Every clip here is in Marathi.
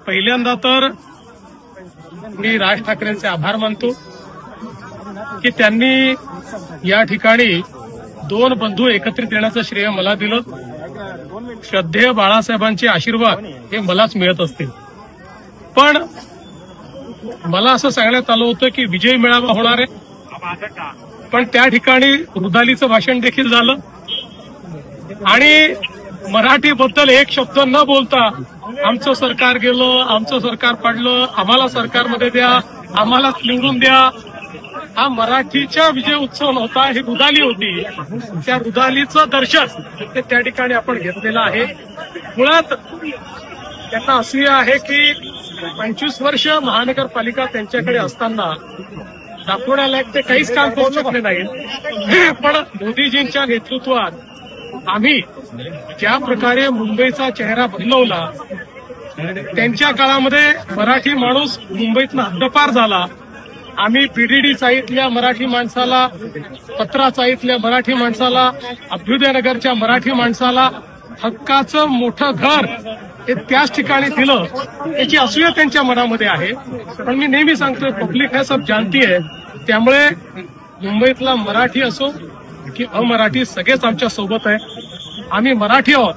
पहिल्यांदा तर मी राज ठाकरेंचे आभार मानतो की त्यांनी या ठिकाणी दोन बंधू एकत्रित येण्याचं श्रेय मला दिलं. श्रद्धेय बाळासाहेबांचे आशीर्वाद हे मलाच मिळत असतील. पण मला असं सांगण्यात आलं होतं की विजय मेळावा होणार आहे, पण त्या ठिकाणी रुदालीचं भाषण देखील झालं आणि मराठीबद्दल एक शब्द न बोलता आमचं सरकार गेलं, आमचं सरकार पडलं, आम्हाला सरकारमध्ये द्या, आम्हालाच निवडून द्या. हा मराठीचा विजय उत्सव नव्हता, ही रुदाली होती. त्या रुदालीचं दर्शन ते त्या ठिकाणी आपण घेतलेलं आहे. मुळात त्यांना असूया आहे की 25 वर्ष महानगरपालिका त्यांच्याकडे असताना दाखवण्यालायक ते काहीच काम करू शकले नाही. पण मोदीजींच्या नेतृत्वात आम्ही ज्या प्रकारे मुंबईचा चेहरा बदलवला, त्यांच्या काळामध्ये मराठी माणूस मुंबईतनं हद्दपार झाला. आम्ही पीडीडी चाळीतल्या मराठी माणसाला, पत्रा चाळीतल्या मराठी माणसाला, अभ्युदयनगरच्या मराठी माणसाला हक्काचं मोठं घर हे त्याच ठिकाणी दिलं. याची असूया त्यांच्या मनामध्ये आहे. पण मी नेहमी सांगतोय, पब्लिक हे सब जानती आहे. त्यामुळे मुंबईतला मराठी असो की अमराठी सगळेच आमच्या सोबत आहे. आम्ही मराठी आहोत,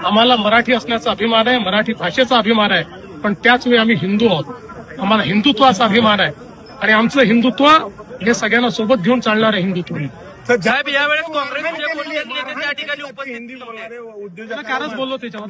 आम्हाला मराठी असण्याचा अभिमान आहे, मराठी भाषेचा अभिमान आहे. पण त्याच वेळी आम्ही हिंदू आहोत, आम्हाला हिंदुत्वाचा अभिमान आहे आणि आमचं हिंदुत्व हे सगळ्यांना सोबत घेऊन चालणार आहे हिंदुत्व. साहेब, यावेळेस काँग्रेसचे कोणते नेते त्या ठिकाणी उपस्थित कारच बोललो त्याच्यावर.